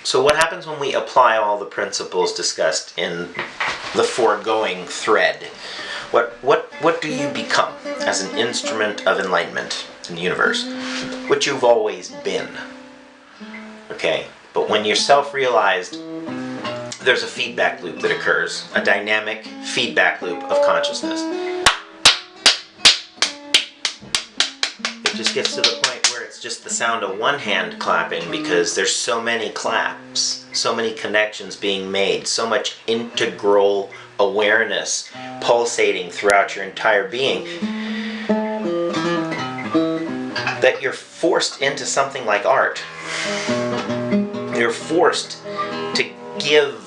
So what happens when we apply all the principles discussed in the foregoing thread? What do you become as an instrument of enlightenment in the universe? Which you've always been. Okay? But when you're self-realized, there's a feedback loop that occurs, a dynamic feedback loop of consciousness. It just gets to the point where it's just the sound of one hand clapping because there's so many claps, so many connections being made, so much integral awareness pulsating throughout your entire being that you're forced into something like art. You're forced to give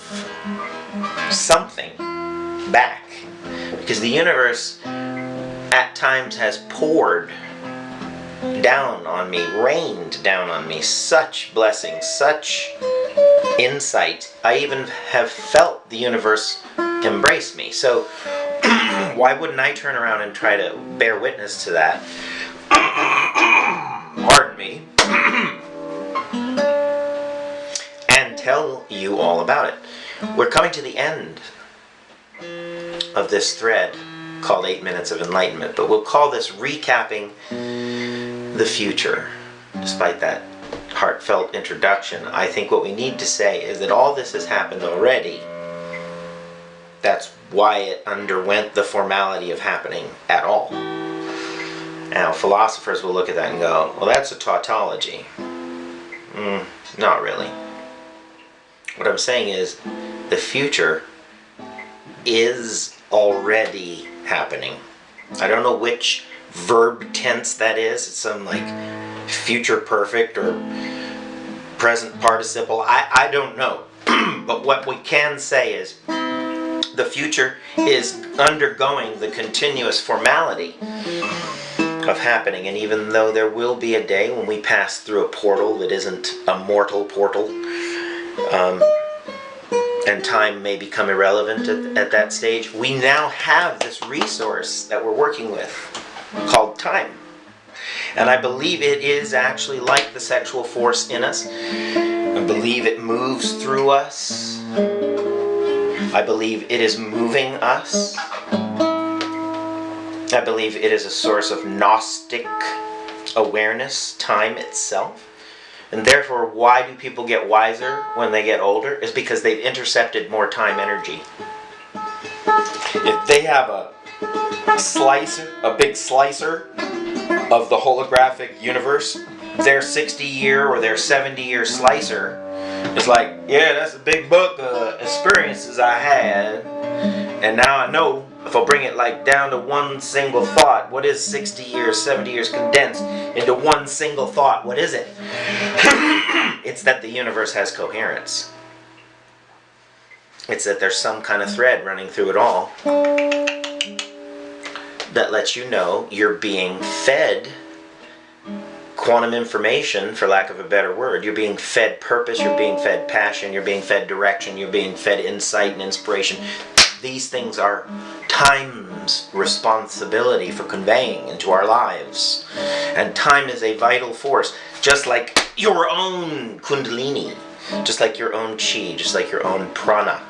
something back because the universe at times has poured down on me, rained down on me such blessings, such insight. I even have felt the universe embrace me. So why wouldn't I turn around and try to bear witness to that? Pardon me. And tell you all about it. We're coming to the end of this thread called 8 Minutes of Enlightenment, but we'll call this recapping the future. Despite that heartfelt introduction, I think what we need to say is that all this has happened already. That's why it underwent the formality of happening at all. Now, philosophers will look at that and go, well, that's a tautology. Not really. What I'm saying is, the future is already happening. I don't know which verb tense that is. It's some like future perfect or present participle. I don't know. But what we can say is the future is undergoing the continuous formality of happening. And even though there will be a day when we pass through a portal that isn't a mortal portal, and time may become irrelevant at that stage, we now have this resource that we're working with called time. And I believe it is actually like the sexual force in us. I believe it moves through us. I believe it is moving us. I believe it is a source of Gnostic awareness, time itself. And therefore, why do people get wiser when they get older? Is because they've intercepted more time energy. If they have a big slicer of the holographic universe, their 60-year or their 70-year slicer is like, yeah, that's a big book of experiences I had, and now I know if I bring it like down to one single thought, what is 60 years, 70 years condensed into one single thought? What is it? It's that the universe has coherence. It's that there's some kind of thread running through it all that lets you know you're being fed quantum information, for lack of a better word. You're being fed purpose, you're being fed passion, you're being fed direction, you're being fed insight and inspiration. These things are time's responsibility for conveying into our lives. And time is a vital force, just like your own kundalini, just like your own chi, just like your own prana.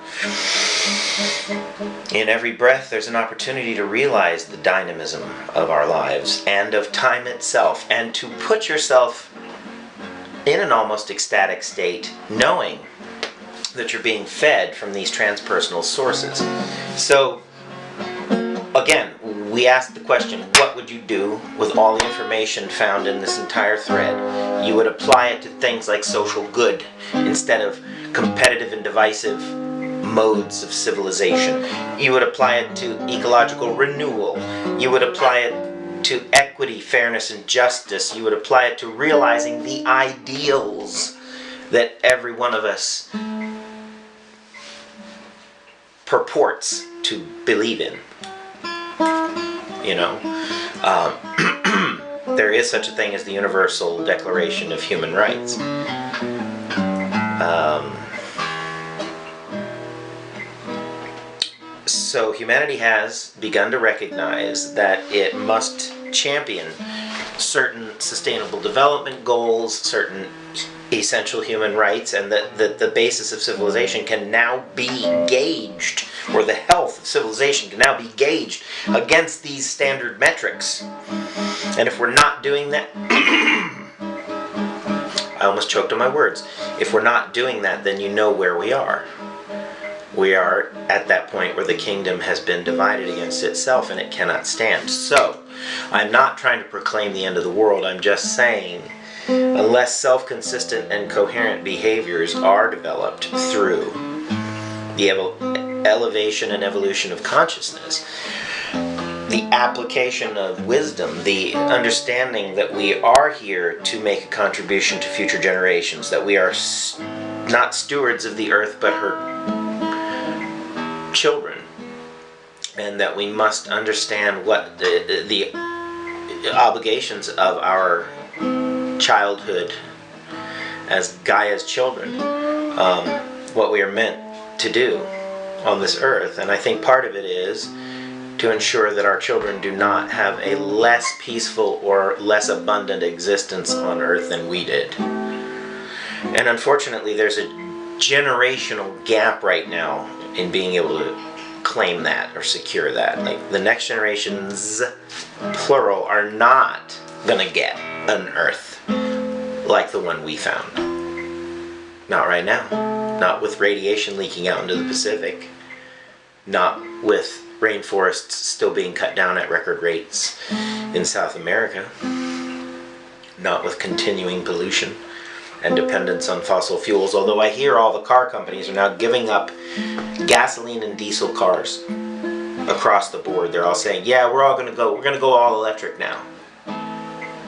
In every breath, there's an opportunity to realize the dynamism of our lives and of time itself, and to put yourself in an almost ecstatic state, knowing that you're being fed from these transpersonal sources. So, again, we asked the question, what would you do with all the information found in this entire thread? You would apply it to things like social good instead of competitive and divisive modes of civilization. You would apply it to ecological renewal. You would apply it to equity, fairness, and justice. You would apply it to realizing the ideals that every one of us purports to believe in. You know, there is such a thing as the Universal Declaration of Human Rights. So humanity has begun to recognize that it must champion certain sustainable development goals, certain essential human rights, and that the basis of civilization can now be gauged, or the health of civilization can now be gauged against these standard metrics. And if we're not doing that, I almost choked on my words. If we're not doing that, then you know where we are. We are at that point where the kingdom has been divided against itself and it cannot stand. So, I'm not trying to proclaim the end of the world. I'm just saying, unless self-consistent and coherent behaviors are developed through the elevation and evolution of consciousness, the application of wisdom, the understanding that we are here to make a contribution to future generations, that we are not stewards of the earth but her children, and that we must understand what the obligations of our childhood as Gaia's children, what we are meant to do on this earth. And I think part of it is to ensure that our children do not have a less peaceful or less abundant existence on earth than we did. And unfortunately, there's a generational gap right now in being able to claim that or secure that. Like, the next generations, plural, are not gonna get an earth like the one we found. Not right now. Not with radiation leaking out into the Pacific. Not with rainforests still being cut down at record rates in South America. Not with continuing pollution and dependence on fossil fuels, although I hear all the car companies are now giving up gasoline and diesel cars across the board. They're all saying, yeah, we're gonna go all electric now.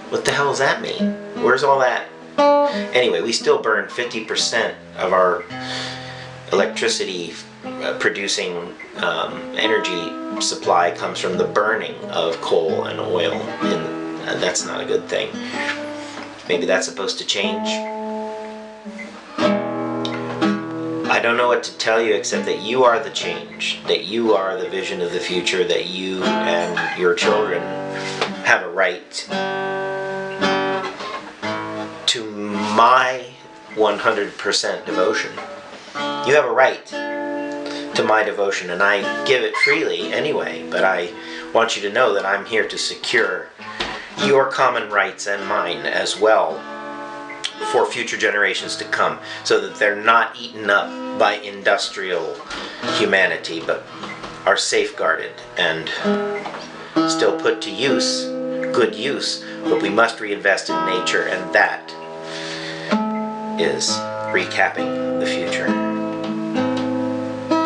What the hell does that mean? Where's all that? Anyway, we still burn 50% of our electricity producing energy supply comes from the burning of coal and oil, and that's not a good thing. Maybe that's supposed to change. I don't know what to tell you except that you are the change, that you are the vision of the future, that you and your children have a right to my 100% devotion. You have a right to my devotion, and I give it freely anyway, but I want you to know that I'm here to secure your common rights and mine as well for future generations to come, so that they're not eaten up by industrial humanity, but are safeguarded and still put to use, good use. But we must reinvest in nature, and that is recapping the future.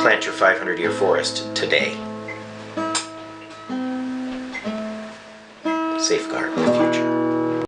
Plant your 500-year forest today. Safeguard the future.